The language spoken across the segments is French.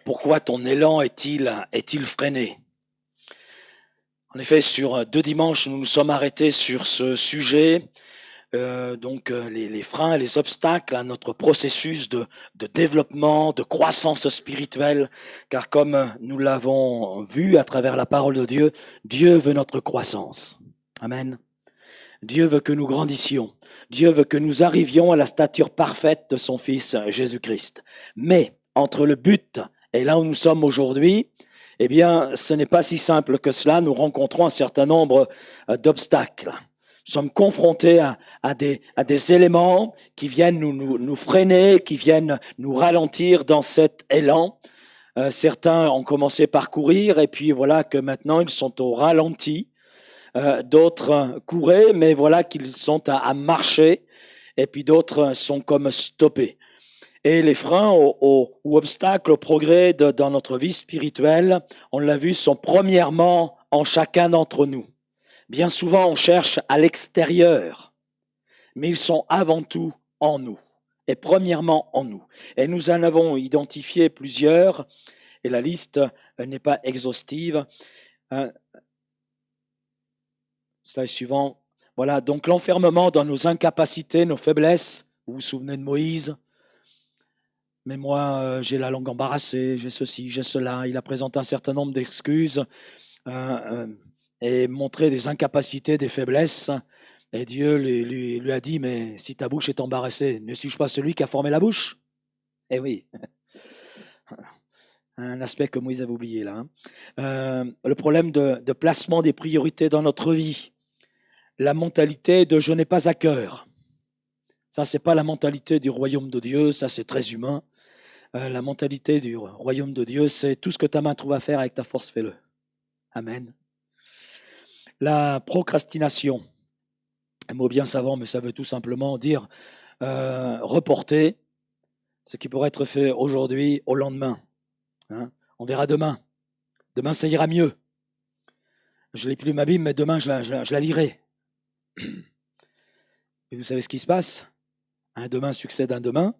Pourquoi ton élan est-il freiné? En effet, sur 2 dimanches, nous nous sommes arrêtés sur ce sujet, les freins et les obstacles à notre processus de développement, de croissance spirituelle, car comme nous l'avons vu à travers la parole de Dieu, Dieu veut notre croissance. Amen. Dieu veut que nous grandissions. Dieu veut que nous arrivions à la stature parfaite de son Fils Jésus-Christ. Mais entre le but et là où nous sommes aujourd'hui, eh bien, ce n'est pas si simple que cela. Nous rencontrons un certain nombre d'obstacles. Nous sommes confrontés à des éléments qui viennent nous freiner, qui viennent nous ralentir dans cet élan. Certains ont commencé par courir et puis voilà que maintenant ils sont au ralenti. D'autres couraient, mais voilà qu'ils sont à marcher, et puis d'autres sont comme stoppés. Et les freins ou obstacles au progrès dans notre vie spirituelle, on l'a vu, sont premièrement en chacun d'entre nous. Bien souvent, on cherche à l'extérieur, mais ils sont avant tout en nous, et premièrement en nous. Et nous en avons identifié plusieurs, et la liste n'est pas exhaustive. Slide suivant. Voilà, donc l'enfermement dans nos incapacités, nos faiblesses. Vous vous souvenez de Moïse? Mais moi, j'ai la langue embarrassée, j'ai ceci, j'ai cela. Il a présenté un certain nombre d'excuses et montré des incapacités, des faiblesses. Et Dieu lui a dit, mais si ta bouche est embarrassée, ne suis-je pas celui qui a formé la bouche? Eh oui. Un aspect que Moïse avait oublié là. Le problème de placement des priorités dans notre vie. La mentalité de « je n'ai pas à cœur ». Ça, ce n'est pas la mentalité du royaume de Dieu, ça c'est très humain. La mentalité du royaume de Dieu, c'est tout ce que ta main trouve à faire avec ta force, fais-le. Amen. La procrastination, un mot bien savant, mais ça veut tout simplement dire reporter ce qui pourrait être fait aujourd'hui au lendemain. Hein. On verra demain. Demain, ça ira mieux. Je ne lis plus ma Bible, mais demain, je la lirai. Et vous savez ce qui se passe? Un demain succède à un demain,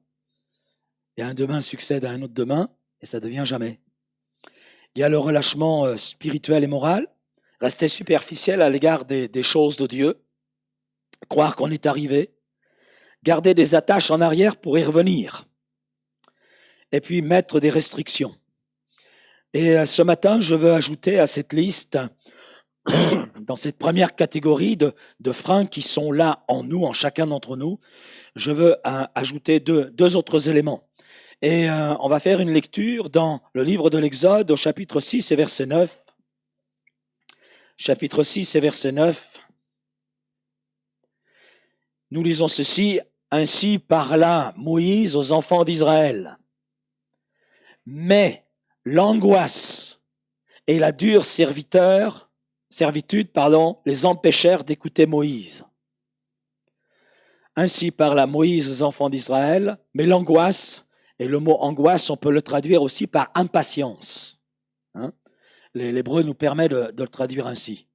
et un demain succède à un autre demain, et ça ne devient jamais. Il y a le relâchement spirituel et moral, rester superficiel à l'égard des choses de Dieu, croire qu'on est arrivé, garder des attaches en arrière pour y revenir, et puis mettre des restrictions. Et ce matin, je veux ajouter à cette liste, dans cette première catégorie de freins qui sont là en nous, en chacun d'entre nous, je veux ajouter deux autres éléments. Et on va faire une lecture dans le livre de l'Exode au chapitre 6 et verset 9. Chapitre 6 et verset 9. Nous lisons ceci. Ainsi parla Moïse aux enfants d'Israël. Mais l'angoisse et la dure servitude, les empêchèrent d'écouter Moïse. Ainsi parla Moïse aux enfants d'Israël, mais l'angoisse, et le mot angoisse, on peut le traduire aussi par impatience. Hein? L'hébreu nous permet de le traduire ainsi.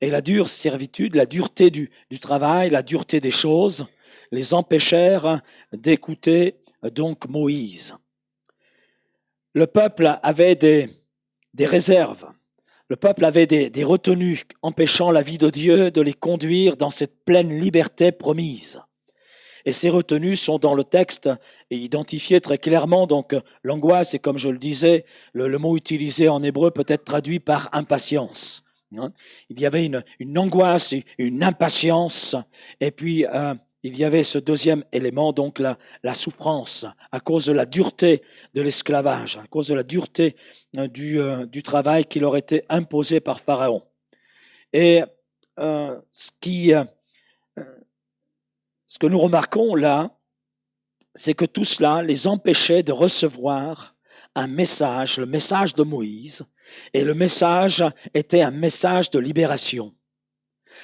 Et la dure servitude, la dureté du travail, la dureté des choses, les empêchèrent d'écouter donc Moïse. Le peuple avait des réserves. Le peuple avait des retenues empêchant la vie de Dieu de les conduire dans cette pleine liberté promise. Et ces retenues sont dans le texte identifiées très clairement. Donc l'angoisse, et comme je le disais, le mot utilisé en hébreu peut être traduit par impatience. Il y avait une angoisse, une impatience, et puis il y avait ce deuxième élément, donc la souffrance, à cause de la dureté de l'esclavage, à cause de la dureté du travail qui leur était imposé par Pharaon. Et ce que nous remarquons là, c'est que tout cela les empêchait de recevoir un message, le message de Moïse, et le message était un message de libération.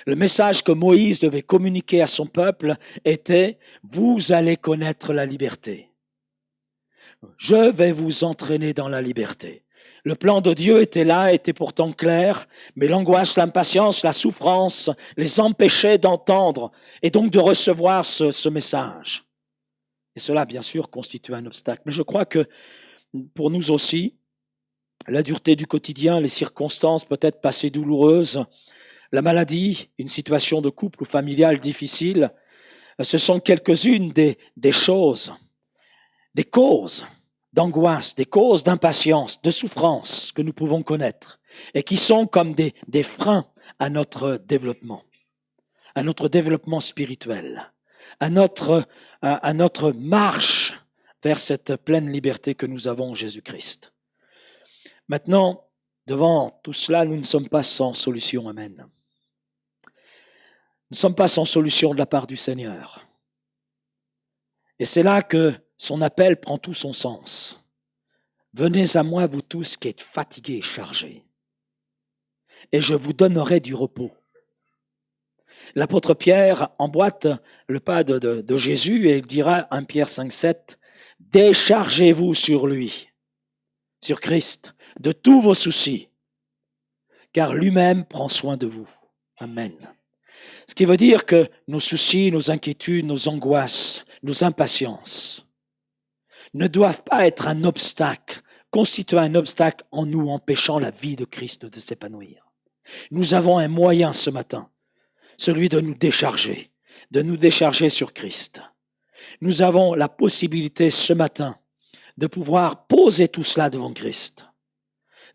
Le message que Moïse devait communiquer à son peuple était « Vous allez connaître la liberté. Je vais vous entraîner dans la liberté. » Le plan de Dieu était là, était pourtant clair, mais l'angoisse, l'impatience, la souffrance les empêchaient d'entendre et donc de recevoir ce message. Et cela, bien sûr, constitue un obstacle. Mais je crois que pour nous aussi, la dureté du quotidien, les circonstances peut-être passées douloureuses, la maladie, une situation de couple ou familiale difficile, ce sont quelques-unes des choses, des causes d'angoisse, des causes d'impatience, de souffrance que nous pouvons connaître et qui sont comme des freins à notre développement spirituel, à notre marche vers cette pleine liberté que nous avons en Jésus-Christ. Maintenant, devant tout cela, nous ne sommes pas sans solution. Amen. Nous ne sommes pas sans solution de la part du Seigneur. Et c'est là que son appel prend tout son sens. Venez à moi, vous tous qui êtes fatigués et chargés, et je vous donnerai du repos. L'apôtre Pierre emboîte le pas de Jésus et il dira 1 Pierre 5,7 « Déchargez-vous sur lui, sur Christ, de tous vos soucis, car lui-même prend soin de vous. » Amen. Ce qui veut dire que nos soucis, nos inquiétudes, nos angoisses, nos impatiences ne doivent pas être un obstacle, constituer un obstacle en nous, empêchant la vie de Christ de s'épanouir. Nous avons un moyen ce matin, celui de nous décharger sur Christ. Nous avons la possibilité ce matin de pouvoir poser tout cela devant Christ,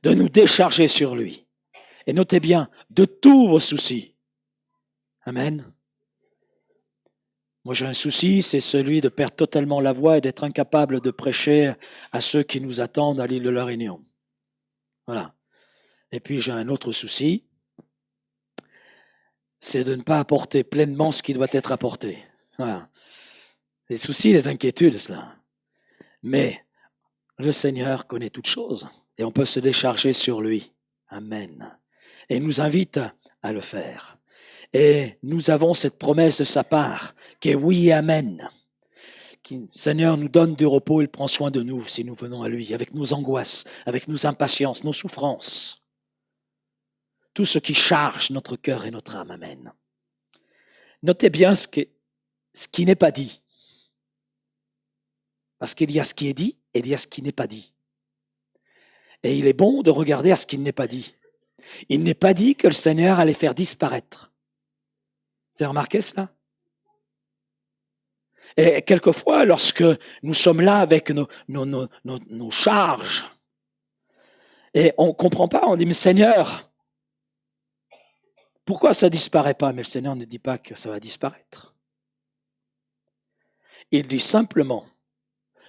de nous décharger sur lui. Et notez bien, de tous vos soucis. Amen. Moi j'ai un souci, c'est celui de perdre totalement la voix et d'être incapable de prêcher à ceux qui nous attendent à l'île de la Réunion. Voilà. Et puis j'ai un autre souci, c'est de ne pas apporter pleinement ce qui doit être apporté. Voilà. Les soucis, les inquiétudes, cela. Mais le Seigneur connaît toutes choses et on peut se décharger sur lui. Amen. Et il nous invite à le faire. Et nous avons cette promesse de sa part qui est oui et amen. Le Seigneur nous donne du repos, il prend soin de nous si nous venons à lui, avec nos angoisses, avec nos impatiences, nos souffrances. Tout ce qui charge notre cœur et notre âme. Amen. Notez bien ce qui n'est pas dit. Parce qu'il y a ce qui est dit et il y a ce qui n'est pas dit. Et il est bon de regarder à ce qui n'est pas dit. Il n'est pas dit que le Seigneur allait faire disparaître. Vous avez remarqué cela? Et quelquefois, lorsque nous sommes là avec nos charges, et on ne comprend pas, on dit, mais Seigneur, pourquoi ça ne disparaît pas? Mais le Seigneur ne dit pas que ça va disparaître. Il dit simplement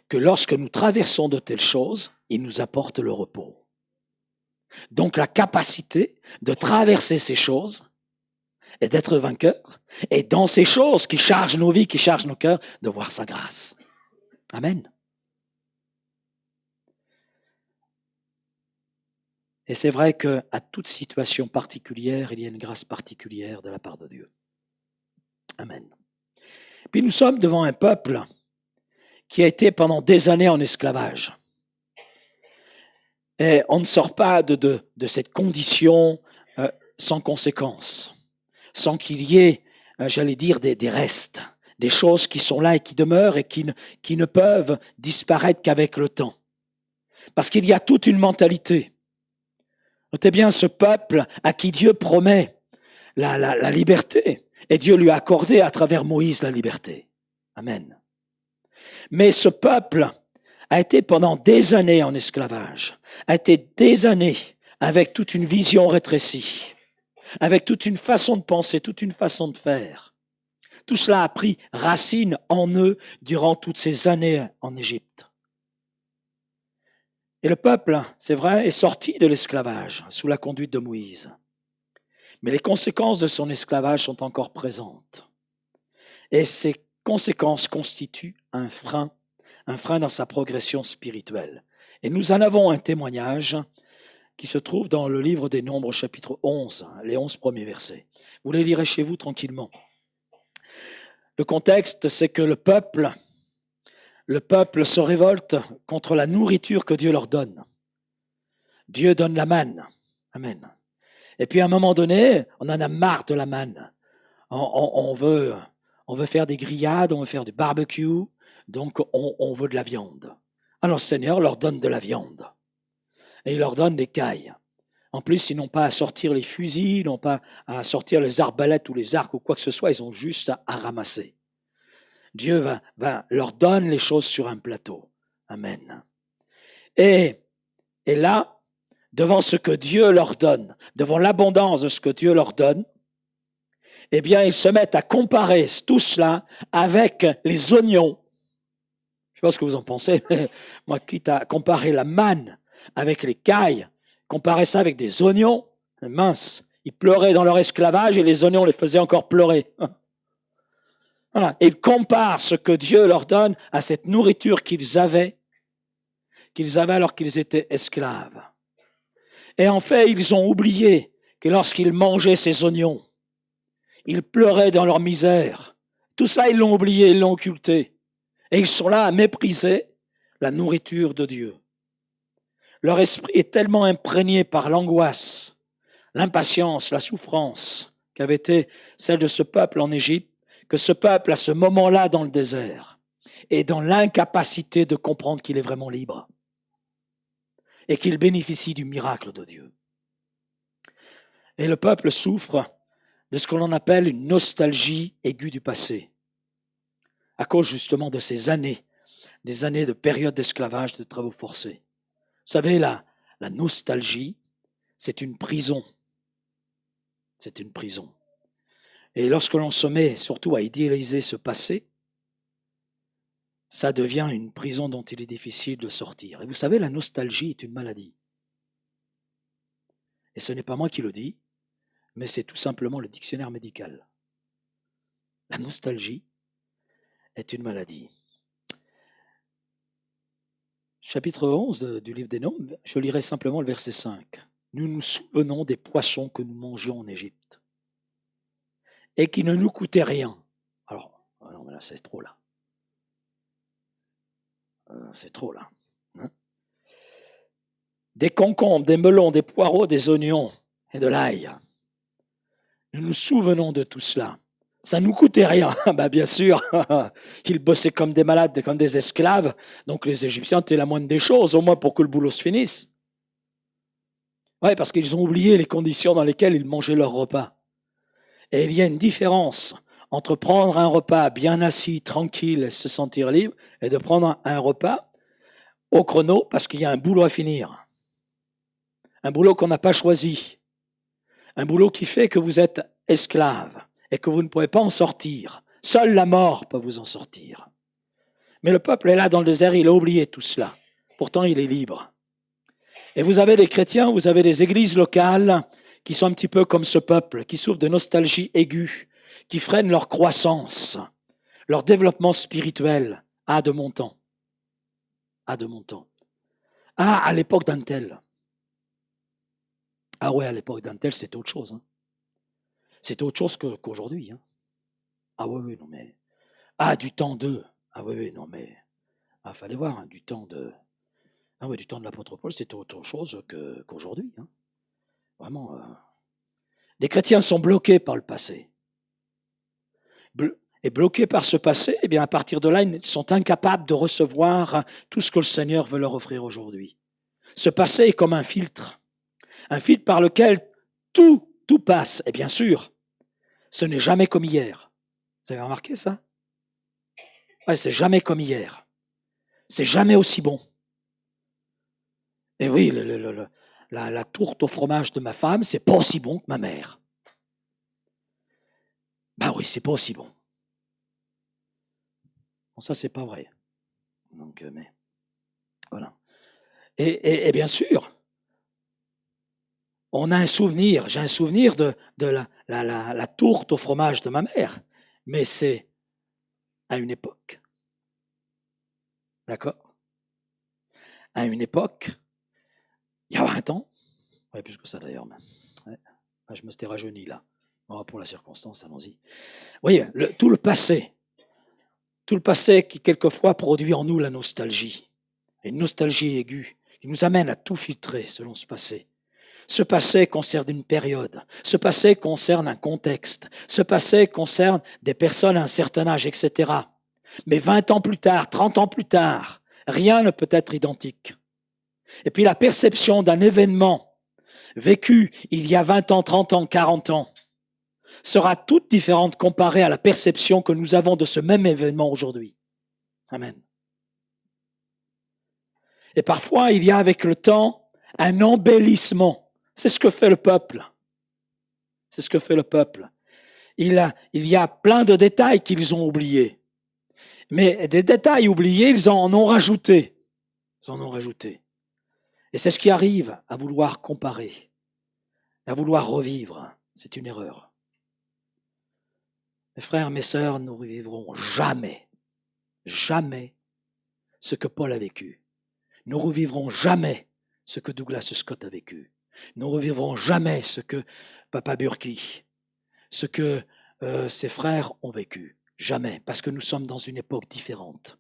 que lorsque nous traversons de telles choses, il nous apporte le repos. Donc la capacité de traverser ces choses et d'être vainqueur, et dans ces choses qui chargent nos vies, qui chargent nos cœurs, de voir sa grâce. Amen. Et c'est vrai qu'à toute situation particulière, il y a une grâce particulière de la part de Dieu. Amen. Puis nous sommes devant un peuple qui a été pendant des années en esclavage. Et on ne sort pas de cette condition sans conséquence, sans qu'il y ait, j'allais dire, des restes, des choses qui sont là et qui demeurent et qui ne peuvent disparaître qu'avec le temps. Parce qu'il y a toute une mentalité. Notez bien ce peuple à qui Dieu promet la liberté, et Dieu lui a accordé à travers Moïse la liberté. Amen. Mais ce peuple a été pendant des années en esclavage, a été des années avec toute une vision rétrécie, avec toute une façon de penser, toute une façon de faire. Tout cela a pris racine en eux durant toutes ces années en Égypte. Et le peuple, c'est vrai, est sorti de l'esclavage sous la conduite de Moïse. Mais les conséquences de son esclavage sont encore présentes. Et ces conséquences constituent un frein dans sa progression spirituelle. Et nous en avons un témoignage qui se trouve dans le livre des Nombres, chapitre 11, les 11 premiers versets. Vous les lirez chez vous tranquillement. Le contexte, c'est que le peuple se révolte contre la nourriture que Dieu leur donne. Dieu donne la manne. Amen. Et puis à un moment donné, on en a marre de la manne. On veut faire des grillades, on veut faire du barbecue, donc on veut de la viande. Alors le Seigneur leur donne de la viande et il leur donne des cailles. En plus, ils n'ont pas à sortir les fusils, ils n'ont pas à sortir les arbalètes ou les arcs ou quoi que ce soit, ils ont juste à ramasser. Dieu leur donne les choses sur un plateau. Amen. Et là, devant ce que Dieu leur donne, devant l'abondance de ce que Dieu leur donne, eh bien, ils se mettent à comparer tout cela avec les oignons. Je ne sais pas ce que vous en pensez, mais moi, quitte à comparer la manne avec les cailles, comparer ça avec des oignons, mince, ils pleuraient dans leur esclavage et les oignons les faisaient encore pleurer. Voilà. Ils comparent ce que Dieu leur donne à cette nourriture qu'ils avaient alors qu'ils étaient esclaves. Et en fait, ils ont oublié que lorsqu'ils mangeaient ces oignons, ils pleuraient dans leur misère. Tout ça, ils l'ont oublié, ils l'ont occulté. Et ils sont là à mépriser la nourriture de Dieu. Leur esprit est tellement imprégné par l'angoisse, l'impatience, la souffrance qu'avait été celle de ce peuple en Égypte, que ce peuple, à ce moment-là dans le désert, est dans l'incapacité de comprendre qu'il est vraiment libre et qu'il bénéficie du miracle de Dieu. Et le peuple souffre de ce que l'on appelle une nostalgie aiguë du passé, à cause justement de ces années, des années de période d'esclavage, de travaux forcés. Vous savez, la nostalgie, c'est une prison. C'est une prison. Et lorsque l'on se met surtout à idéaliser ce passé, ça devient une prison dont il est difficile de sortir. Et vous savez, la nostalgie est une maladie. Et ce n'est pas moi qui le dis, mais c'est tout simplement le dictionnaire médical. La nostalgie est une maladie. Chapitre 11 du livre des Nombres, je lirai simplement le verset 5. Nous nous souvenons des poissons que nous mangions en Égypte et qui ne nous coûtaient rien. Alors, non, mais là, c'est trop là. C'est trop là. Hein? Des concombres, des melons, des poireaux, des oignons et de l'ail. Nous nous souvenons de tout cela. Ça ne nous coûtait rien. Ben, bien sûr, ils bossaient comme des malades, comme des esclaves. Donc les Égyptiens étaient la moindre des choses, au moins pour que le boulot se finisse. Oui, parce qu'ils ont oublié les conditions dans lesquelles ils mangeaient leur repas. Et il y a une différence entre prendre un repas bien assis, tranquille, et se sentir libre, et de prendre un repas au chrono parce qu'il y a un boulot à finir. Un boulot qu'on n'a pas choisi. Un boulot qui fait que vous êtes esclave et que vous ne pouvez pas en sortir. Seule la mort peut vous en sortir. Mais le peuple est là dans le désert, il a oublié tout cela. Pourtant, il est libre. Et vous avez des chrétiens, vous avez des églises locales qui sont un petit peu comme ce peuple, qui souffrent de nostalgie aiguë, qui freinent leur croissance, leur développement spirituel. Ah, de mon temps. Ah, de mon temps. Ah, à l'époque d'un tel. Ah ouais, à l'époque d'un tel, c'était autre chose. Hein. C'était autre chose qu'aujourd'hui. Hein. Ah oui, non mais... Ah, du temps de... Ah oui, non mais... Ah, fallait voir, hein, du temps de... Ah oui, du temps de l'apôtre Paul, c'était autre chose qu'aujourd'hui. Hein. Vraiment... Des chrétiens sont bloqués par le passé. Et bloqués par ce passé, eh bien, à partir de là, ils sont incapables de recevoir tout ce que le Seigneur veut leur offrir aujourd'hui. Ce passé est comme un filtre par lequel tout passe. Et bien sûr, ce n'est jamais comme hier. Vous avez remarqué ça? Ouais, c'est jamais comme hier. C'est jamais aussi bon. Et oui, la tourte au fromage de ma femme, c'est pas aussi bon que ma mère. Ben oui, c'est pas aussi bon. Bon, ça, c'est pas vrai. Donc, mais voilà. Et bien sûr, on a un souvenir. J'ai un souvenir de la tourte au fromage de ma mère, mais c'est à une époque. D'accord? À une époque, il y a 20 ans, ouais, plus que ça d'ailleurs, ouais. Je me suis rajeuni là. Oh, pour la circonstance, allons-y. Oui, tout le passé qui quelquefois produit en nous la nostalgie, une nostalgie aiguë, qui nous amène à tout filtrer selon ce passé. Ce passé concerne une période, ce passé concerne un contexte, ce passé concerne des personnes à un certain âge, etc. Mais 20 ans plus tard, 30 ans plus tard, Rien ne peut être identique. Et puis la perception d'un événement vécu il y a 20 ans, 30 ans, 40 ans sera toute différente comparée à la perception que nous avons de ce même événement aujourd'hui. Amen. Et parfois, il y a avec le temps un embellissement. C'est ce que fait le peuple. C'est ce que fait le peuple. Il y a plein de détails qu'ils ont oubliés. Mais des détails oubliés, ils en ont rajouté. Ils en ont rajouté. Et c'est ce qui arrive à vouloir comparer, à vouloir revivre. C'est une erreur. Mes frères, mes sœurs, nous ne revivrons jamais, jamais ce que Paul a vécu. Nous ne revivrons jamais ce que Douglas Scott a vécu. Nous ne revivrons jamais ce que Papa Burki, ce que ses frères ont vécu. Jamais, parce que nous sommes dans une époque différente,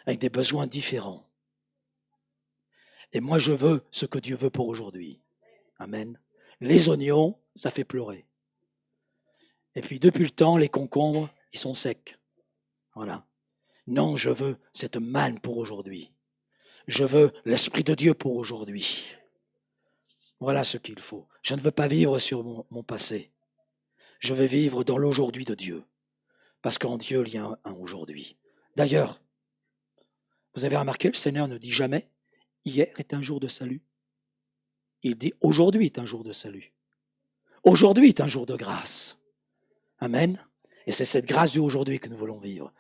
avec des besoins différents. Et moi, je veux ce que Dieu veut pour aujourd'hui. Amen. Les oignons, ça fait pleurer. Et puis, depuis le temps, les concombres, ils sont secs. Voilà. Non, je veux cette manne pour aujourd'hui. Je veux l'Esprit de Dieu pour aujourd'hui. Voilà ce qu'il faut. Je ne veux pas vivre sur mon passé. Je veux vivre dans l'aujourd'hui de Dieu. Parce qu'en Dieu, il y a un aujourd'hui. D'ailleurs, vous avez remarqué, le Seigneur ne dit jamais « hier est un jour de salut ». Il dit « aujourd'hui est un jour de salut ». Aujourd'hui est un jour de grâce. Amen. Et c'est cette grâce du aujourd'hui que nous voulons vivre.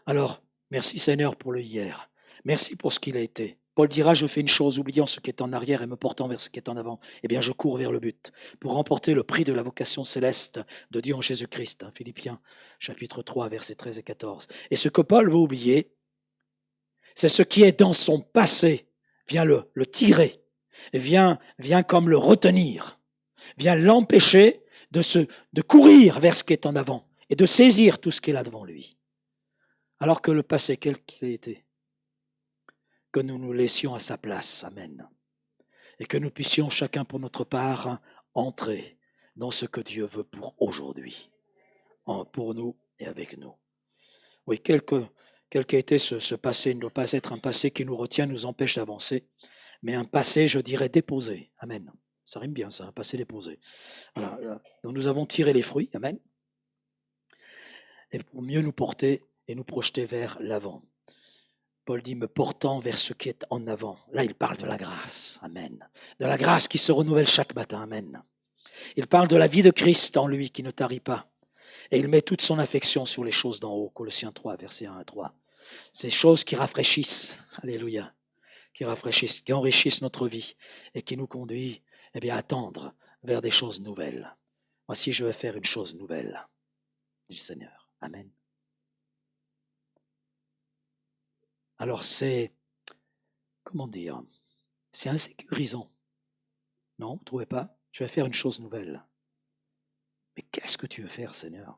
Alors, merci Seigneur pour le hier. Merci pour ce qu'il a été. Paul dira, je fais une chose, oubliant ce qui est en arrière et me portant vers ce qui est en avant. Eh bien, je cours vers le but pour remporter le prix de la vocation céleste de Dieu en Jésus-Christ. Philippiens, chapitre 3, versets 13 et 14. Et ce que Paul veut oublier, c'est ce qui est dans son passé. Vient le tirer, vient comme le retenir, vient l'empêcher de courir vers ce qui est en avant et de saisir tout ce qui est là devant lui. Alors que le passé, quel qu'il ait été, que nous nous laissions à sa place. Amen. Et que nous puissions chacun pour notre part entrer dans ce que Dieu veut pour aujourd'hui, pour nous et avec nous. Oui, quel qu'a été ce passé ne doit pas être un passé qui nous retient, nous empêche d'avancer, mais un passé, je dirais, déposé. Amen. Ça rime bien, ça, un passé déposé. Voilà. Donc nous avons tiré les fruits. Amen. Et pour mieux nous porter et nous projeter vers l'avant. Paul dit, me portant vers ce qui est en avant. Là, il parle de la grâce. Amen. De la grâce qui se renouvelle chaque matin. Amen. Il parle de la vie de Christ en lui qui ne tarit pas. Et il met toute son affection sur les choses d'en haut. Colossiens 3, versets 1 à 3. Ces choses qui rafraîchissent. Alléluia. Qui rafraîchissent, qui enrichissent notre vie et qui nous conduit à tendre vers des choses nouvelles. Voici, je vais faire une chose nouvelle, dit le Seigneur. Amen. Alors c'est, comment dire, c'est insécurisant. Non, vous ne trouvez pas? Je vais faire une chose nouvelle. Mais qu'est-ce que tu veux faire, Seigneur?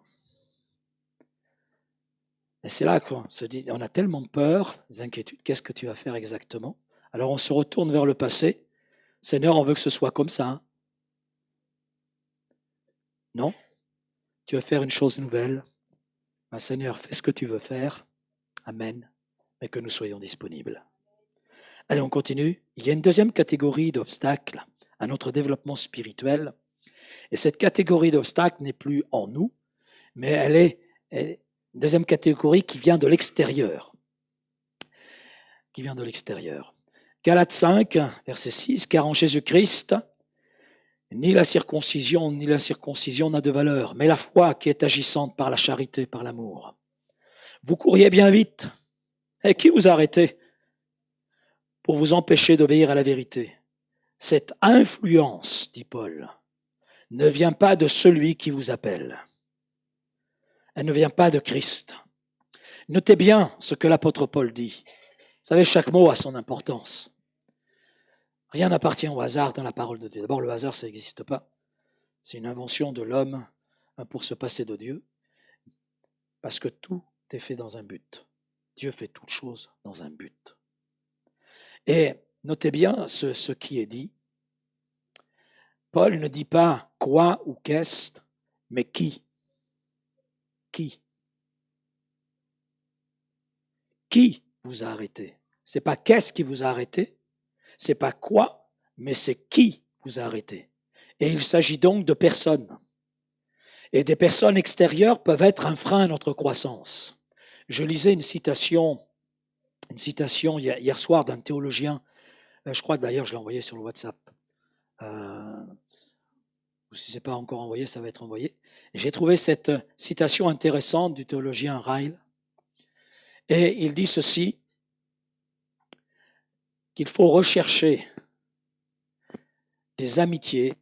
Et c'est là qu'on se dit, on a tellement de peur, des inquiétudes, qu'est-ce que tu vas faire exactement? Alors on se retourne vers le passé. Seigneur, on veut que ce soit comme ça. Non? Tu veux faire une chose nouvelle? Ben, Seigneur, fais ce que tu veux faire. Amen. Mais que nous soyons disponibles. Allez, on continue. Il y a une deuxième catégorie d'obstacles à notre développement spirituel. Et cette catégorie d'obstacles n'est plus en nous, mais elle est une deuxième catégorie qui vient de l'extérieur. Qui vient de l'extérieur. Galates 5, verset 6, car en Jésus-Christ, ni la circoncision n'a de valeur, mais la foi qui est agissante par la charité, par l'amour. Vous couriez bien vite. Et qui vous a arrêté pour vous empêcher d'obéir à la vérité? Cette influence, dit Paul, ne vient pas de celui qui vous appelle. Elle ne vient pas de Christ. Notez bien ce que l'apôtre Paul dit. Vous savez, chaque mot a son importance. Rien n'appartient au hasard dans la parole de Dieu. D'abord, le hasard, ça n'existe pas. C'est une invention de l'homme pour se passer de Dieu, parce que tout est fait dans un but. Dieu fait toutes choses dans un but. Et notez bien ce qui est dit. Paul ne dit pas quoi ou qu'est-ce, mais qui. Qui? Qui vous a arrêté? C'est pas qu'est-ce qui vous a arrêté, c'est pas quoi, mais c'est qui vous a arrêté. Et il s'agit donc de personnes. Et des personnes extérieures peuvent être un frein à notre croissance. Je lisais une citation hier soir d'un théologien, je crois que d'ailleurs je l'ai envoyé sur le WhatsApp. Ou si ce n'est pas encore envoyé, ça va être envoyé. J'ai trouvé cette citation intéressante du théologien Ryle. Et il dit ceci, qu'il faut rechercher des amitiés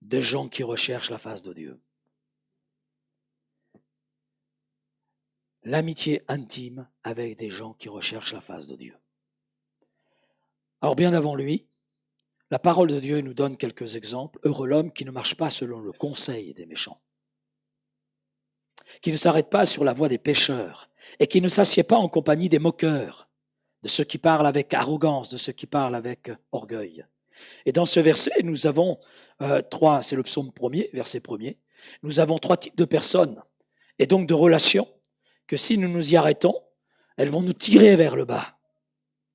de gens qui recherchent la face de Dieu. L'amitié intime avec des gens qui recherchent la face de Dieu. Alors bien avant lui, la parole de Dieu nous donne quelques exemples. Heureux l'homme qui ne marche pas selon le conseil des méchants, qui ne s'arrête pas sur la voie des pécheurs et qui ne s'assied pas en compagnie des moqueurs, de ceux qui parlent avec arrogance, de ceux qui parlent avec orgueil. Et dans ce verset, nous avons trois, c'est le psaume 1er, verset 1er, nous avons trois types de personnes et donc de relations que si nous nous y arrêtons, elles vont nous tirer vers le bas.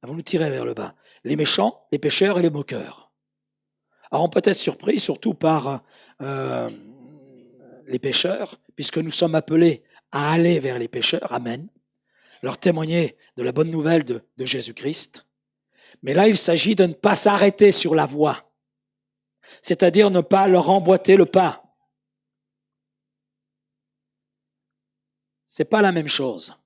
Elles vont nous tirer vers le bas. Les méchants, les pécheurs et les moqueurs. Alors on peut être surpris surtout par les pécheurs, puisque nous sommes appelés à aller vers les pécheurs, amen, leur témoigner de la bonne nouvelle de Jésus-Christ. Mais là, il s'agit de ne pas s'arrêter sur la voie, c'est-à-dire ne pas leur emboîter le pas. C'est pas la même chose.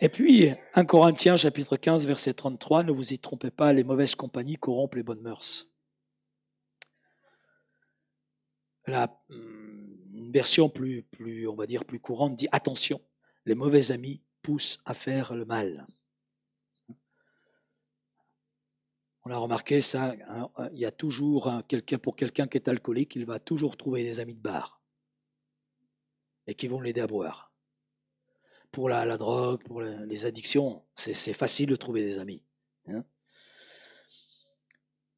Et puis, 1 Corinthiens chapitre 15, verset 33, ne vous y trompez pas, les mauvaises compagnies corrompent les bonnes mœurs. Une version plus, on va dire, plus courante dit, attention, les mauvais amis poussent à faire le mal. On a remarqué ça, hein, il y a toujours pour quelqu'un qui est alcoolique, il va toujours trouver des amis de bar et qui vont l'aider à boire. Pour la drogue, pour les addictions, c'est facile de trouver des amis. Hein.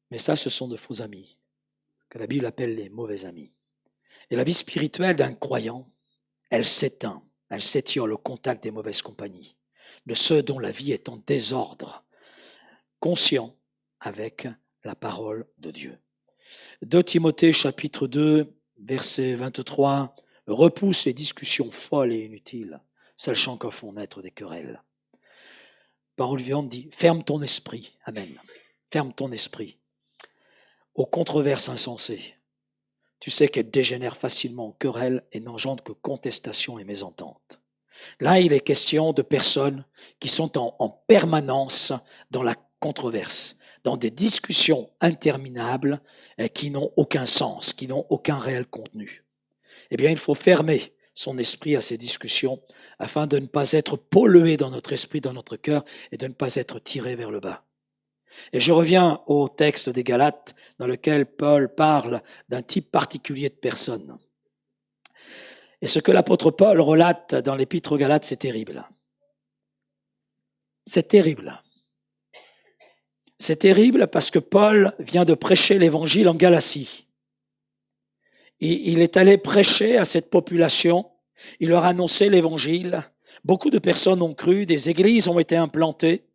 Mais ça, ce sont de faux amis, que la Bible appelle les mauvais amis. Et la vie spirituelle d'un croyant, elle s'éteint, elle s'étiole au contact des mauvaises compagnies, de ceux dont la vie est en désordre, conscient avec la parole de Dieu. 2 Timothée chapitre 2, verset 23, repousse les discussions folles et inutiles, sachant qu'en font naître des querelles. Parole vivante dit, ferme ton esprit, amen, ferme ton esprit aux controverses insensées. Tu sais qu'elles dégénèrent facilement en querelles et n'engendrent que contestation et mésentente. Là, il est question de personnes qui sont en permanence dans la controverse, dans des discussions interminables qui n'ont aucun sens, qui n'ont aucun réel contenu. Eh bien, il faut fermer son esprit à ces discussions afin de ne pas être pollué dans notre esprit, dans notre cœur et de ne pas être tiré vers le bas. Et je reviens au texte des Galates dans lequel Paul parle d'un type particulier de personnes. Et ce que l'apôtre Paul relate dans l'épître aux Galates, c'est terrible. C'est terrible. C'est terrible parce que Paul vient de prêcher l'évangile en Galatie. Et il est allé prêcher à cette population, il leur a annoncé l'évangile. Beaucoup de personnes ont cru, des églises ont été implantées,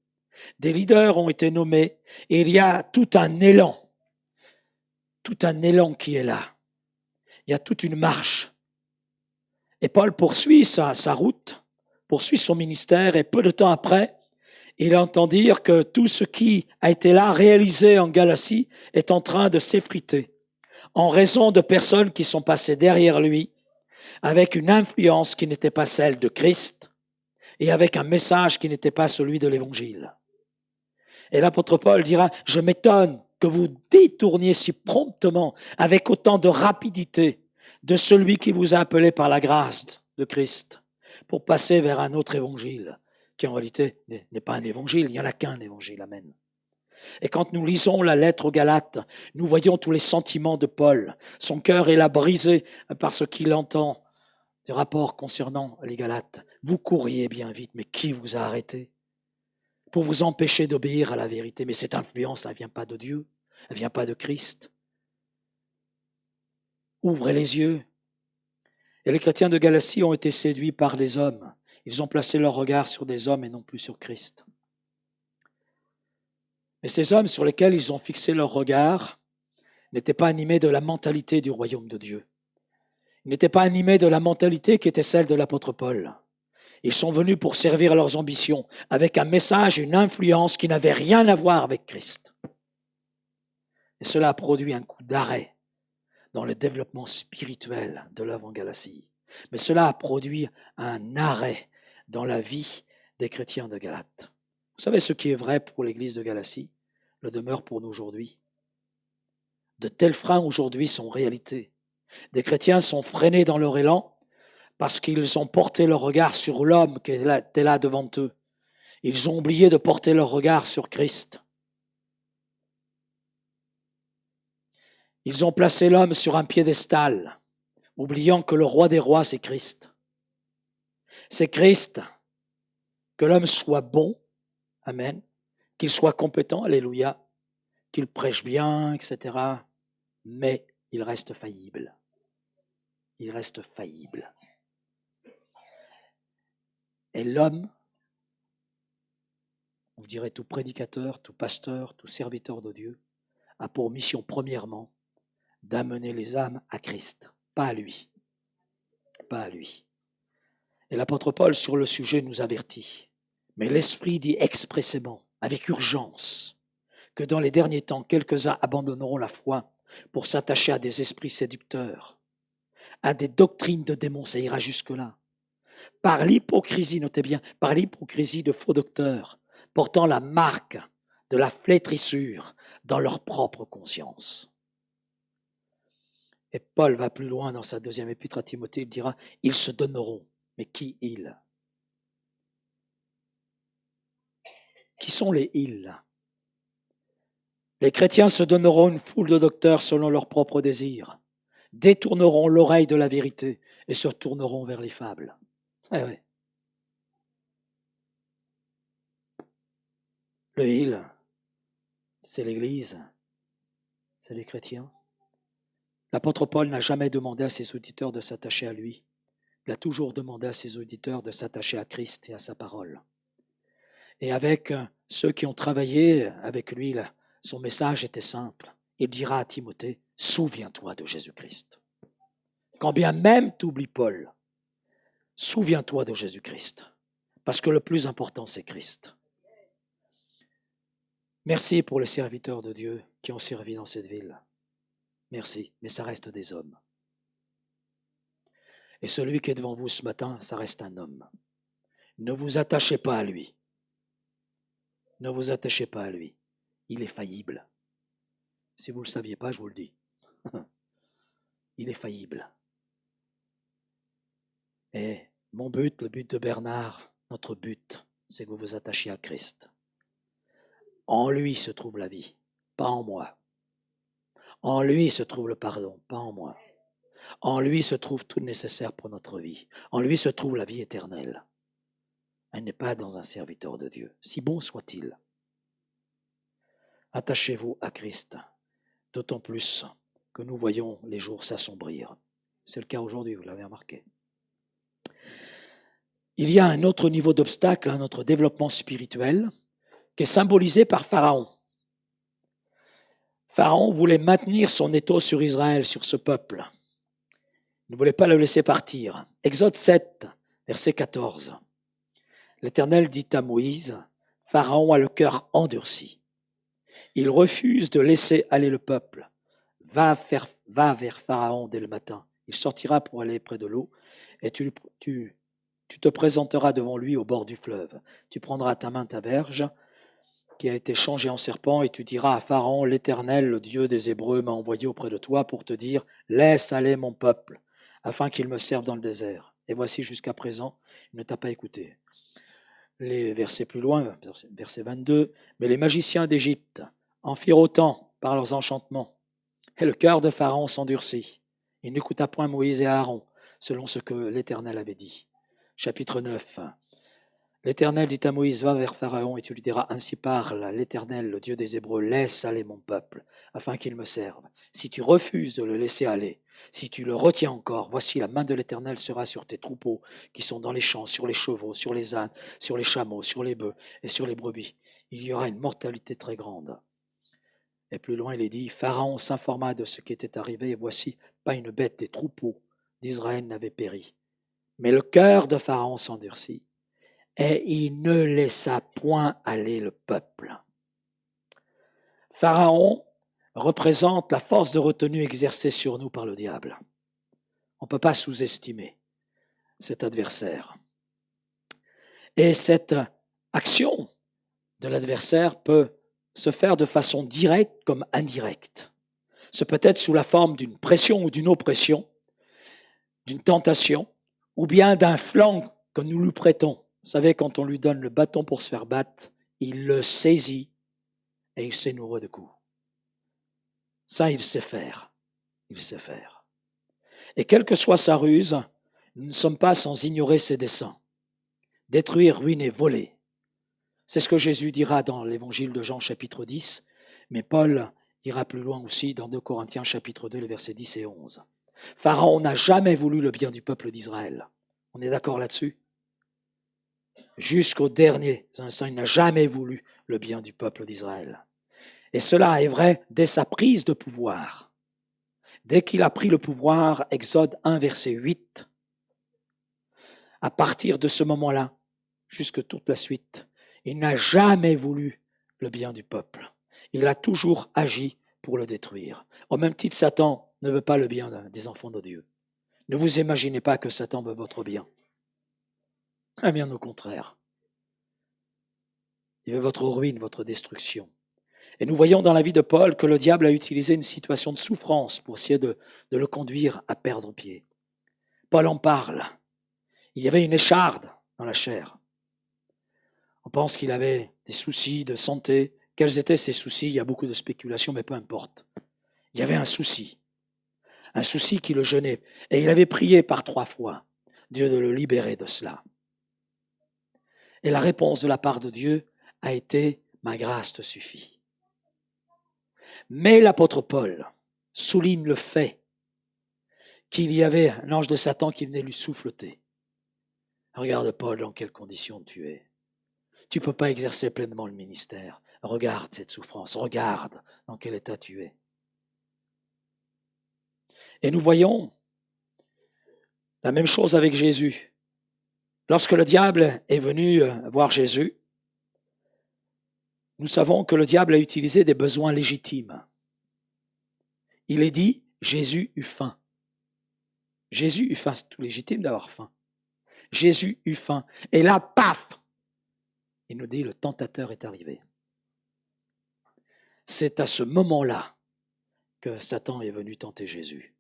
des leaders ont été nommés, et il y a tout un élan qui est là. Il y a toute une marche. Et Paul poursuit sa route, poursuit son ministère, et peu de temps après, il entend dire que tout ce qui a été là réalisé en Galatie est en train de s'effriter en raison de personnes qui sont passées derrière lui avec une influence qui n'était pas celle de Christ et avec un message qui n'était pas celui de l'Évangile. Et l'apôtre Paul dira, je m'étonne que vous détourniez si promptement, avec autant de rapidité, de celui qui vous a appelé par la grâce de Christ pour passer vers un autre évangile, qui en réalité n'est pas un évangile, il n'y en a qu'un évangile, amen. Et quand nous lisons la lettre aux Galates, nous voyons tous les sentiments de Paul. Son cœur est là brisé par ce qu'il entend du rapport concernant les Galates. Vous courriez bien vite, mais qui vous a arrêté pour vous empêcher d'obéir à la vérité? Mais cette influence, elle ne vient pas de Dieu, elle ne vient pas de Christ. Ouvrez les yeux. Et les chrétiens de Galatie ont été séduits par les hommes. Ils ont placé leur regard sur des hommes et non plus sur Christ. Mais ces hommes sur lesquels ils ont fixé leur regard n'étaient pas animés de la mentalité du royaume de Dieu. Ils n'étaient pas animés de la mentalité qui était celle de l'apôtre Paul. Ils sont venus pour servir leurs ambitions, avec un message, une influence qui n'avait rien à voir avec Christ. Et cela a produit un coup d'arrêt dans le développement spirituel de l'œuvre en Galatie. Mais cela a produit un arrêt dans la vie des chrétiens de Galate. Vous savez, ce qui est vrai pour l'église de Galatie le demeure pour nous aujourd'hui. De tels freins aujourd'hui sont réalité. Des chrétiens sont freinés dans leur élan parce qu'ils ont porté leur regard sur l'homme qui était là devant eux. Ils ont oublié de porter leur regard sur Christ. Ils ont placé l'homme sur un piédestal, oubliant que le roi des rois, c'est Christ. C'est Christ, que l'homme soit bon, amen, qu'il soit compétent, alléluia, qu'il prêche bien, etc. Mais il reste faillible. Il reste faillible. Et l'homme, vous direz tout prédicateur, tout pasteur, tout serviteur de Dieu, a pour mission premièrement d'amener les âmes à Christ, pas à lui. Pas à lui. Et l'apôtre Paul sur le sujet nous avertit. Mais l'Esprit dit expressément, avec urgence, que dans les derniers temps, quelques-uns abandonneront la foi pour s'attacher à des esprits séducteurs, à des doctrines de démons, ça ira jusque-là. Par l'hypocrisie, notez bien, par l'hypocrisie de faux docteurs, portant la marque de la flétrissure dans leur propre conscience. Et Paul va plus loin dans sa deuxième épître à Timothée, il dira, ils se donneront. Mais qui ils? Qui sont les ils? Les chrétiens se donneront une foule de docteurs selon leurs propres désirs, détourneront l'oreille de la vérité et se tourneront vers les fables. Eh oui. Le il, c'est l'Église, c'est les chrétiens. L'apôtre Paul n'a jamais demandé à ses auditeurs de s'attacher à lui. Il a toujours demandé à ses auditeurs de s'attacher à Christ et à sa parole. Et avec ceux qui ont travaillé avec lui, son message était simple. Il dira à Timothée, souviens-toi de Jésus-Christ. Quand bien même tu oublies Paul, souviens-toi de Jésus-Christ. Parce que le plus important, c'est Christ. Merci pour les serviteurs de Dieu qui ont servi dans cette ville. Merci, mais ça reste des hommes. Et celui qui est devant vous ce matin, ça reste un homme. Ne vous attachez pas à lui. Ne vous attachez pas à lui. Il est faillible. Si vous ne le saviez pas, je vous le dis. Il est faillible. Et mon but, le but de Bernard, notre but, c'est que vous vous attachiez à Christ. En lui se trouve la vie, pas en moi. En lui se trouve le pardon, pas en moi. En lui se trouve tout le nécessaire pour notre vie. En lui se trouve la vie éternelle. Elle n'est pas dans un serviteur de Dieu, si bon soit-il. Attachez-vous à Christ, d'autant plus que nous voyons les jours s'assombrir. C'est le cas aujourd'hui, vous l'avez remarqué. Il y a un autre niveau d'obstacle à notre développement spirituel qui est symbolisé par Pharaon. Pharaon voulait maintenir son étau sur Israël, sur ce peuple. Il ne voulait pas le laisser partir. Exode 7, verset 14. L'Éternel dit à Moïse, Pharaon a le cœur endurci. Il refuse de laisser aller le peuple. Va vers Pharaon dès le matin. Il sortira pour aller près de l'eau et tu te présenteras devant lui au bord du fleuve. Tu prendras à ta main ta verge qui a été changée en serpent et tu diras à Pharaon, l'Éternel, le Dieu des Hébreux, m'a envoyé auprès de toi pour te dire, laisse aller mon peuple, afin qu'il me serve dans le désert. Et voici jusqu'à présent, il ne t'a pas écouté. Les versets plus loin, verset 22, mais les magiciens d'Égypte en firent autant par leurs enchantements. Et le cœur de Pharaon s'endurcit. Il n'écouta point Moïse et Aaron, selon ce que l'Éternel avait dit. Chapitre 9. L'Éternel dit à Moïse, va vers Pharaon et tu lui diras, ainsi parle l'Éternel, le Dieu des Hébreux, laisse aller mon peuple, afin qu'il me serve. Si tu refuses de le laisser aller, si tu le retiens encore, voici la main de l'Éternel sera sur tes troupeaux qui sont dans les champs, sur les chevaux, sur les ânes, sur les chameaux, sur les bœufs et sur les brebis. Il y aura une mortalité très grande. Et plus loin, il est dit, Pharaon s'informa de ce qui était arrivé, et voici, pas une bête des troupeaux d'Israël n'avait péri. Mais le cœur de Pharaon s'endurcit, et il ne laissa point aller le peuple. Pharaon représente la force de retenue exercée sur nous par le diable. On ne peut pas sous-estimer cet adversaire. Et cette action de l'adversaire peut se faire de façon directe comme indirecte. Ce peut être sous la forme d'une pression ou d'une oppression, d'une tentation, ou bien d'un flanc que nous lui prêtons. Vous savez, quand on lui donne le bâton pour se faire battre, il le saisit et il sait nourrir de coups. Ça, il sait faire. Il sait faire. Et quelle que soit sa ruse, nous ne sommes pas sans ignorer ses desseins. Détruire, ruiner, voler. C'est ce que Jésus dira dans l'évangile de Jean chapitre 10, mais Paul ira plus loin aussi dans 2 Corinthiens chapitre 2, les versets 10 et 11. Pharaon n'a jamais voulu le bien du peuple d'Israël. On est d'accord là-dessus? Jusqu'au dernier instant, il n'a jamais voulu le bien du peuple d'Israël. Et cela est vrai dès sa prise de pouvoir. Dès qu'il a pris le pouvoir, Exode 1, verset 8, à partir de ce moment-là, jusque toute la suite, il n'a jamais voulu le bien du peuple. Il a toujours agi pour le détruire. Au même titre, Satan ne veut pas le bien des enfants de Dieu. Ne vous imaginez pas que Satan veut votre bien. Eh bien, au contraire. Il veut votre ruine, votre destruction. Et nous voyons dans la vie de Paul que le diable a utilisé une situation de souffrance pour essayer de le conduire à perdre pied. Paul en parle. Il y avait une écharde dans la chair. On pense qu'il avait des soucis de santé. Quels étaient ces soucis? Il y a beaucoup de spéculations, mais peu importe. Il y avait un souci qui le gênait. Et il avait prié par 3 fois, Dieu de le libérer de cela. Et la réponse de la part de Dieu a été « Ma grâce te suffit ». Mais l'apôtre Paul souligne le fait qu'il y avait un ange de Satan qui venait lui souffleter. Regarde Paul, dans quelles conditions tu es. Tu ne peux pas exercer pleinement le ministère. Regarde cette souffrance, regarde dans quel état tu es. Et nous voyons la même chose avec Jésus. Lorsque le diable est venu voir Jésus, nous savons que le diable a utilisé des besoins légitimes. Il est dit, Jésus eut faim. Jésus eut faim, c'est tout légitime d'avoir faim. Jésus eut faim. Et là, paf, il nous dit, le tentateur est arrivé. C'est à ce moment-là que Satan est venu tenter Jésus.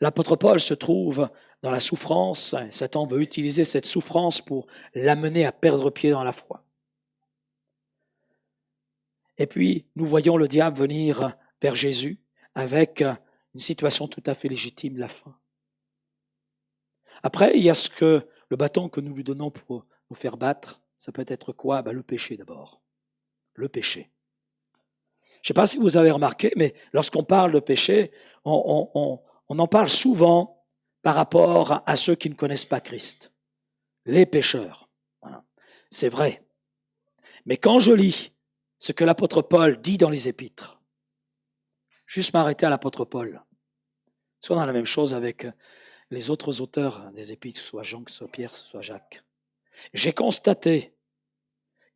L'apôtre Paul se trouve dans la souffrance. Satan veut utiliser cette souffrance pour l'amener à perdre pied dans la foi. Et puis, nous voyons le diable venir vers Jésus avec une situation tout à fait légitime, la faim. Après, il y a le bâton que nous lui donnons pour nous faire battre. Ça peut être quoi? Le péché d'abord. Le péché. Je ne sais pas si vous avez remarqué, mais lorsqu'on parle de péché, on en parle souvent par rapport à ceux qui ne connaissent pas Christ. Les pécheurs. Voilà. C'est vrai. Mais quand je lis ce que l'apôtre Paul dit dans les épîtres, juste m'arrêter à l'apôtre Paul. Soit dans la même chose avec les autres auteurs des épîtres, soit Jean, soit Pierre, soit Jacques. J'ai constaté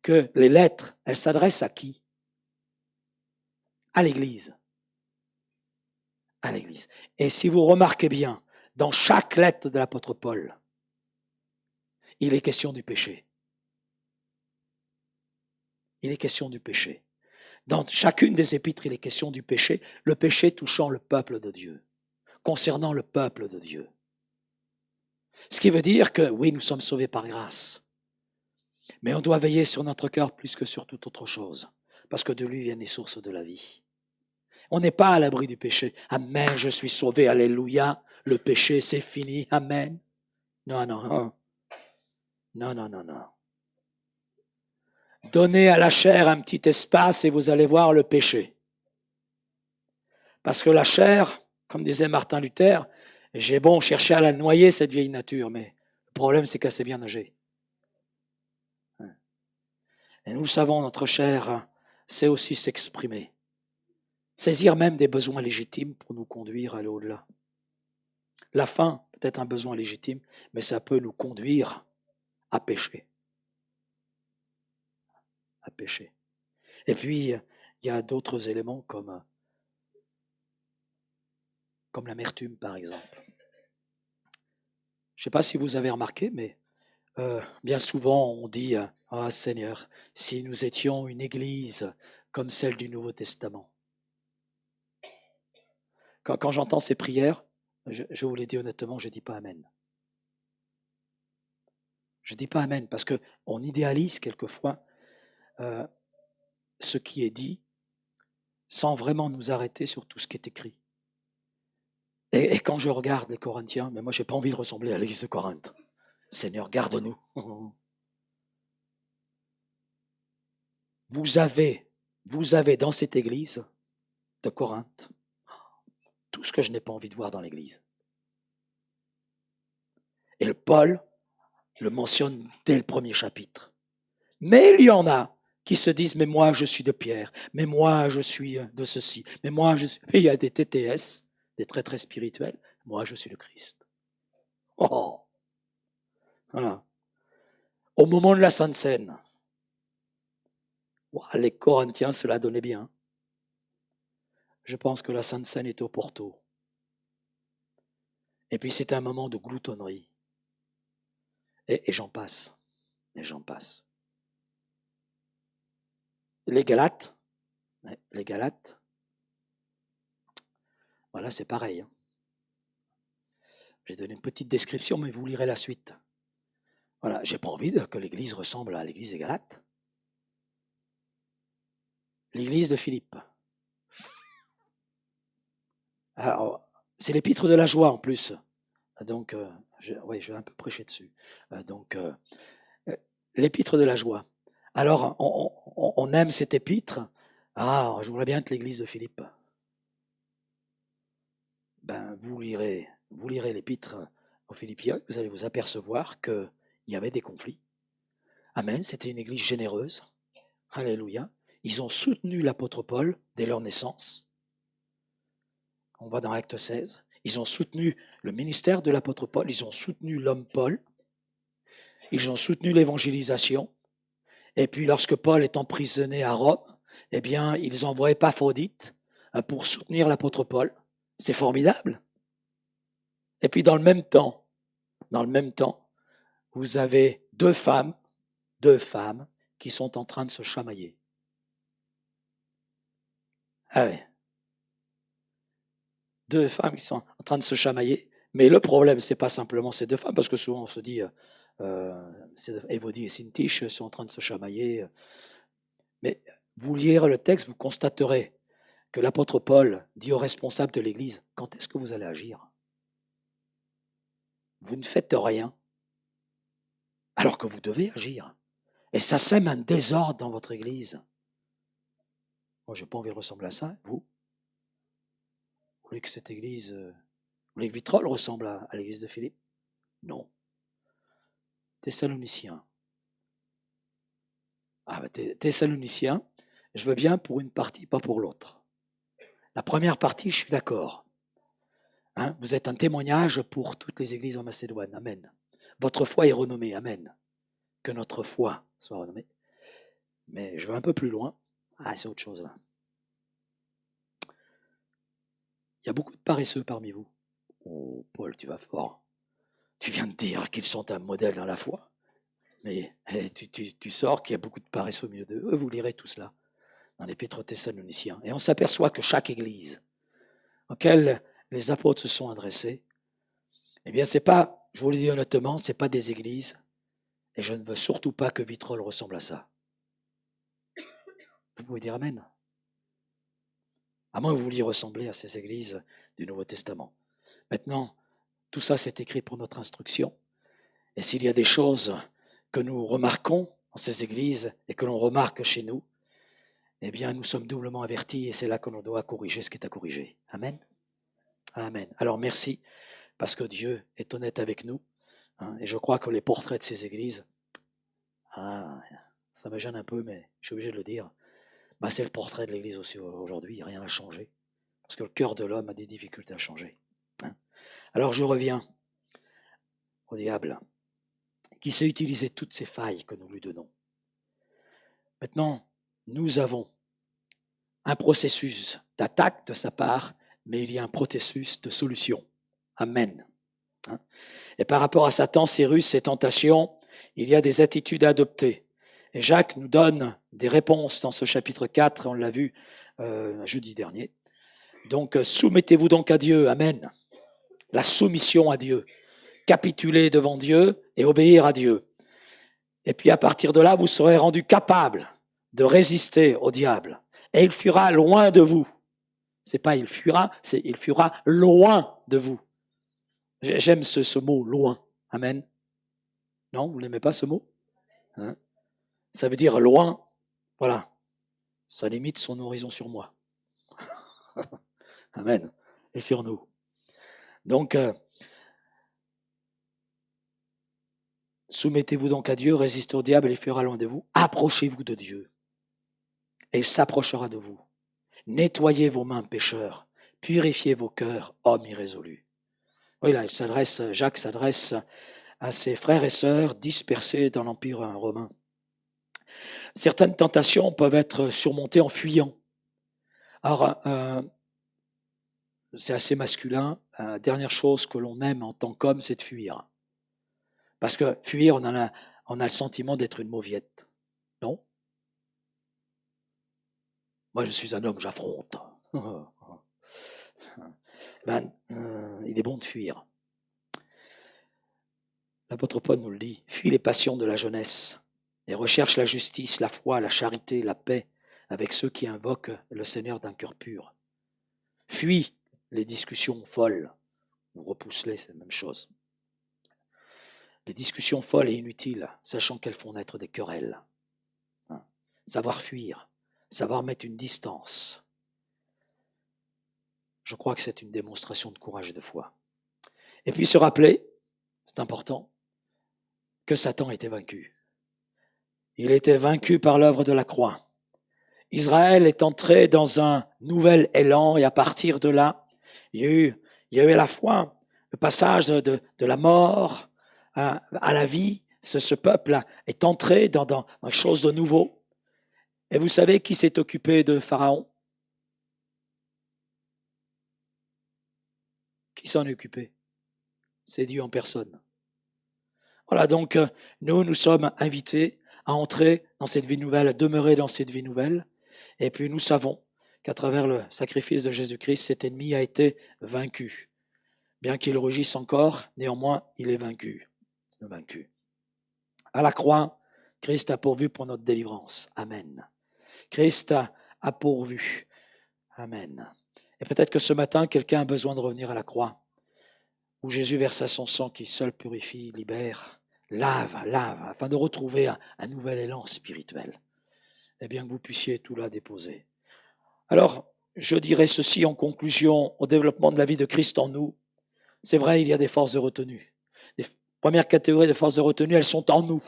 que les lettres, elles s'adressent à qui? À l'Église. À l'Église. Et si vous remarquez bien, dans chaque lettre de l'apôtre Paul, il est question du péché. Il est question du péché. Dans chacune des épîtres, il est question du péché, le péché touchant le peuple de Dieu, concernant le peuple de Dieu. Ce qui veut dire que, oui, nous sommes sauvés par grâce, mais on doit veiller sur notre cœur plus que sur toute autre chose, parce que de lui viennent les sources de la vie. On n'est pas à l'abri du péché. Amen, je suis sauvé, alléluia, le péché c'est fini, amen. Non, non, non. Non, non, non, non. Donnez à la chair un petit espace et vous allez voir le péché. Parce que la chair, comme disait Martin Luther, j'ai bon cherché à la noyer, cette vieille nature, mais le problème, c'est qu'elle sait bien nager. Et nous le savons, notre chair sait aussi s'exprimer, saisir même des besoins légitimes pour nous conduire à aller au-delà. La faim peut être un besoin légitime, mais ça peut nous conduire à pécher. À pécher. Et puis, il y a d'autres éléments comme l'amertume, par exemple. Je ne sais pas si vous avez remarqué, mais bien souvent on dit « Ah Seigneur, si nous étions une église comme celle du Nouveau Testament ». Quand j'entends ces prières, je vous l'ai dit honnêtement, je ne dis pas Amen. Je ne dis pas Amen parce qu'on idéalise quelquefois ce qui est dit sans vraiment nous arrêter sur tout ce qui est écrit. Et quand je regarde les Corinthiens, mais moi je n'ai pas envie de ressembler à l'église de Corinthe. Seigneur, garde-nous. Vous avez dans cette église de Corinthe tout ce que je n'ai pas envie de voir dans l'église. Et le Paul le mentionne dès le premier chapitre. Mais il y en a qui se disent « mais moi je suis de Pierre, mais moi je suis de ceci, mais moi je suis... » Et il y a des TTS, des très très spirituels, « moi je suis le Christ. » Oh, voilà. Au moment de la Sainte Seine, les Corinthiens se la donnaient bien. Je pense que la Sainte Seine était au Porto. Et puis c'était un moment de gloutonnerie. Et j'en passe. Et j'en passe. Les Galates, voilà, c'est pareil. J'ai donné une petite description, mais vous lirez la suite. Voilà, j'ai pas envie que l'Église ressemble à l'Église des Galates. L'Église de Philippe. Alors, c'est l'épître de la joie en plus. Donc, je vais un peu prêcher dessus. L'épître de la joie. Alors, on aime cette épître. Ah, je voudrais bien être l'Église de Philippe. Ben, vous lirez l'épître aux Philippiens, vous allez vous apercevoir qu'il y avait des conflits. Amen, c'était une église généreuse. Alléluia. Ils ont soutenu l'apôtre Paul dès leur naissance. On va dans Acte 16. Ils ont soutenu le ministère de l'apôtre Paul, ils ont soutenu l'homme Paul, ils ont soutenu l'évangélisation. Et puis lorsque Paul est emprisonné à Rome, eh bien, ils envoient Épaphrodite pour soutenir l'apôtre Paul. C'est formidable. Et puis dans le même temps, vous avez deux femmes qui sont en train de se chamailler. Ah ouais. Deux femmes qui sont en train de se chamailler. Mais le problème, c'est pas simplement ces deux femmes, parce que souvent on se dit, Évodie et Sintiche sont en train de se chamailler. Mais vous lirez le texte, vous constaterez que l'apôtre Paul dit aux responsables de l'Église, quand est-ce que vous allez agir? Vous ne faites rien, alors que vous devez agir. Et ça sème un désordre dans votre Église. Moi, je n'ai pas envie de ressembler à ça, vous? Vous voulez que cette Église, vous voulez que Vitrolles ressemble à l'Église de Philippe? Non. Thessaloniciens. Thessaloniciens, je veux bien pour une partie, pas pour l'autre. La première partie, je suis d'accord. Vous êtes un témoignage pour toutes les églises en Macédoine. Amen. Votre foi est renommée. Amen. Que notre foi soit renommée. Mais je vais un peu plus loin. C'est autre chose là. Il y a beaucoup de paresseux parmi vous. Oh, Paul, tu vas fort. Tu viens de dire qu'ils sont un modèle dans la foi. Mais tu sors qu'il y a beaucoup de paresseux au milieu d'eux. Vous lirez tout cela dans l'Épître aux Thessaloniciens. Et on s'aperçoit que chaque église auquel les apôtres se sont adressés, eh bien, c'est pas, je vous le dis honnêtement, c'est pas des églises, et je ne veux surtout pas que Vitrolles ressemble à ça. Vous pouvez dire Amen. À moins que vous vouliez ressembler à ces églises du Nouveau Testament. Maintenant, tout ça, c'est écrit pour notre instruction. Et s'il y a des choses que nous remarquons dans ces églises et que l'on remarque chez nous, eh bien, nous sommes doublement avertis et c'est là que l'on doit corriger ce qui est à corriger. Amen. Amen. Alors, merci, parce que Dieu est honnête avec nous. Et je crois que les portraits de ces églises, ça me gêne un peu, mais je suis obligé de le dire, c'est le portrait de l'église aussi aujourd'hui, rien n'a changé. Parce que le cœur de l'homme a des difficultés à changer. Alors, je reviens au diable, qui sait utiliser toutes ces failles que nous lui donnons. Maintenant, nous avons un processus d'attaque de sa part, mais il y a un processus de solution. Amen. Et par rapport à Satan, ses ruses, ses tentations, il y a des attitudes à adopter. Et Jacques nous donne des réponses dans ce chapitre 4, on l'a vu jeudi dernier. Donc, soumettez-vous donc à Dieu. Amen. La soumission à Dieu. Capituler devant Dieu et obéir à Dieu. Et puis à partir de là, vous serez rendu capable de résister au diable. Et il fuira loin de vous. C'est pas il fuira, c'est il fuira loin de vous. J'aime ce mot, loin. Amen. Non, vous n'aimez pas ce mot? Ça veut dire loin. Voilà. Ça limite son horizon sur moi. Amen. Et sur nous. Donc, soumettez-vous donc à Dieu, résistez au diable et il fuira loin de vous. Approchez-vous de Dieu et il s'approchera de vous. Nettoyez vos mains, pécheurs. Purifiez vos cœurs, hommes irrésolus. Oui, là, Jacques s'adresse à ses frères et sœurs dispersés dans l'Empire romain. Certaines tentations peuvent être surmontées en fuyant. Alors, c'est assez masculin. La dernière chose que l'on aime en tant qu'homme, c'est de fuir. Parce que fuir, on a le sentiment d'être une mauviette. Non? Moi, je suis un homme, j'affronte. Il est bon de fuir. L'apôtre Paul nous le dit. Fuis les passions de la jeunesse et recherche la justice, la foi, la charité, la paix avec ceux qui invoquent le Seigneur d'un cœur pur. Fuis les discussions folles ou repousse-les, c'est la même chose. Les discussions folles et inutiles, sachant qu'elles font naître des querelles. Savoir fuir, savoir mettre une distance. Je crois que c'est une démonstration de courage et de foi. Et puis se rappeler, c'est important, que Satan était vaincu. Il était vaincu par l'œuvre de la croix. Israël est entré dans un nouvel élan et à partir de là, il y a eu à la fois le passage de la mort à la vie. Ce peuple est entré dans quelque chose de nouveau. Et vous savez qui s'est occupé de Pharaon? Qui s'en est occupé? C'est Dieu en personne. Voilà, donc nous sommes invités à entrer dans cette vie nouvelle, à demeurer dans cette vie nouvelle. Et puis nous savons qu'à travers le sacrifice de Jésus-Christ, cet ennemi a été vaincu. Bien qu'il rugisse encore, néanmoins, il est vaincu. À la croix, Christ a pourvu pour notre délivrance. Amen. Christ a pourvu. Amen. Et peut-être que ce matin, quelqu'un a besoin de revenir à la croix, où Jésus versa son sang qui seul purifie, libère, lave, afin de retrouver un nouvel élan spirituel. Et bien que vous puissiez tout là déposer. Alors, je dirais ceci en conclusion au développement de la vie de Christ en nous. C'est vrai, il y a des forces de retenue. Les premières catégories de forces de retenue, elles sont en nous.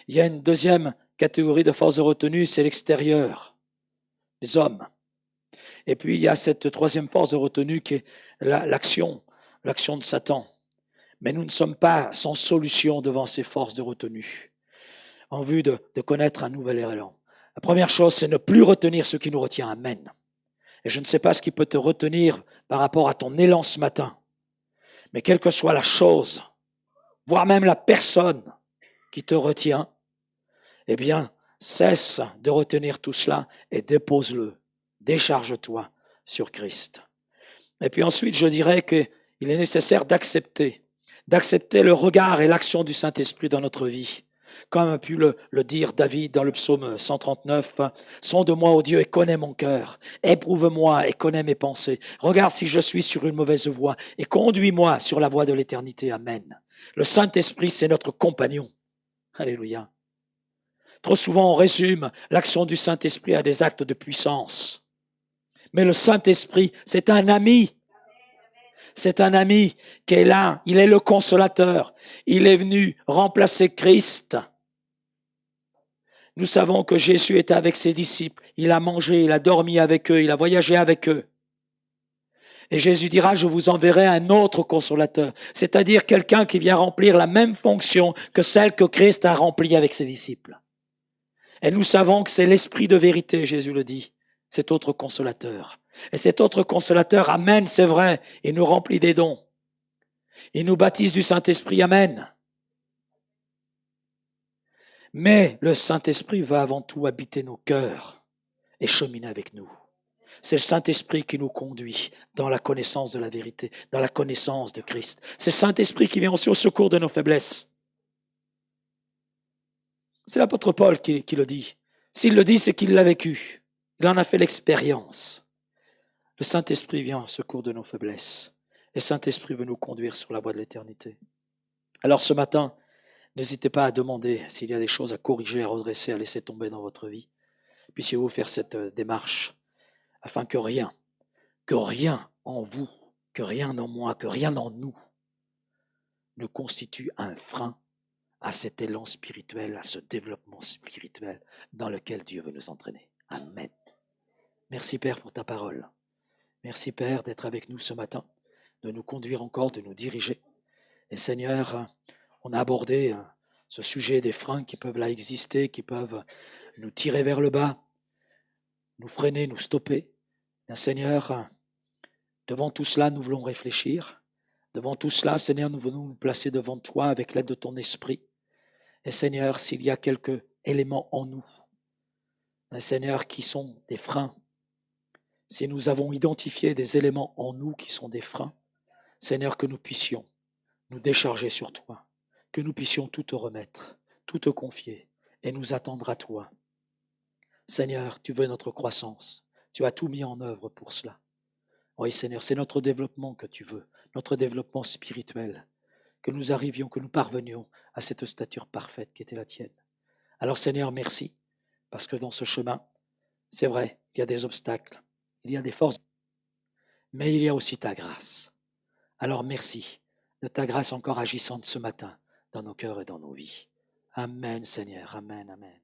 Il y a une deuxième catégorie de forces de retenue, c'est l'extérieur, les hommes. Et puis, il y a cette troisième force de retenue qui est l'action de Satan. Mais nous ne sommes pas sans solution devant ces forces de retenue, en vue de connaître un nouvel élan. La première chose, c'est ne plus retenir ce qui nous retient. Amen. Et je ne sais pas ce qui peut te retenir par rapport à ton élan ce matin. Mais quelle que soit la chose, voire même la personne qui te retient, eh bien, cesse de retenir tout cela et dépose-le. Décharge-toi sur Christ. Et puis ensuite, je dirais qu'il est nécessaire d'accepter le regard et l'action du Saint-Esprit dans notre vie. Comme a pu le dire David dans le psaume 139, « Sonde-moi, ô Dieu, et connais mon cœur. Éprouve-moi et connais mes pensées. Regarde si je suis sur une mauvaise voie et conduis-moi sur la voie de l'éternité. » Amen. Le Saint-Esprit, c'est notre compagnon. Alléluia. Trop souvent, on résume l'action du Saint-Esprit à des actes de puissance. Mais le Saint-Esprit, c'est un ami. C'est un ami qui est là. Il est le consolateur. Il est venu remplacer Christ. Nous savons que Jésus était avec ses disciples. Il a mangé, il a dormi avec eux, il a voyagé avec eux. Et Jésus dira, je vous enverrai un autre consolateur, c'est-à-dire quelqu'un qui vient remplir la même fonction que celle que Christ a remplie avec ses disciples. Et nous savons que c'est l'Esprit de vérité, Jésus le dit, cet autre consolateur. Et cet autre consolateur, amen, c'est vrai, il nous remplit des dons. Il nous baptise du Saint-Esprit, amen. Mais le Saint-Esprit va avant tout habiter nos cœurs et cheminer avec nous. C'est le Saint-Esprit qui nous conduit dans la connaissance de la vérité, dans la connaissance de Christ. C'est le Saint-Esprit qui vient aussi au secours de nos faiblesses. C'est l'apôtre Paul qui le dit. S'il le dit, c'est qu'il l'a vécu. Il en a fait l'expérience. Le Saint-Esprit vient au secours de nos faiblesses. Et le Saint-Esprit veut nous conduire sur la voie de l'éternité. Alors ce matin, n'hésitez pas à demander s'il y a des choses à corriger, à redresser, à laisser tomber dans votre vie. Puissiez-vous faire cette démarche afin que rien en vous, que rien en moi, que rien en nous ne constitue un frein à cet élan spirituel, à ce développement spirituel dans lequel Dieu veut nous entraîner. Amen. Merci Père pour ta parole. Merci Père d'être avec nous ce matin, de nous conduire encore, de nous diriger. Et Seigneur, on a abordé ce sujet des freins qui peuvent là exister, qui peuvent nous tirer vers le bas, nous freiner, nous stopper. Et Seigneur, devant tout cela, nous voulons réfléchir. Devant tout cela, Seigneur, nous voulons nous placer devant toi avec l'aide de ton esprit. Et Seigneur, s'il y a quelques éléments en nous, Seigneur, qui sont des freins, si nous avons identifié des éléments en nous qui sont des freins, Seigneur, que nous puissions nous décharger sur toi, que nous puissions tout te remettre, tout te confier et nous attendre à toi. Seigneur, tu veux notre croissance, tu as tout mis en œuvre pour cela. Oui, Seigneur, c'est notre développement que tu veux, notre développement spirituel, que nous arrivions, que nous parvenions à cette stature parfaite qui était la tienne. Alors Seigneur, merci, parce que dans ce chemin, c'est vrai, il y a des obstacles, il y a des forces, mais il y a aussi ta grâce. Alors merci de ta grâce encore agissante ce matin dans nos cœurs et dans nos vies. Amen, Seigneur, amen, amen.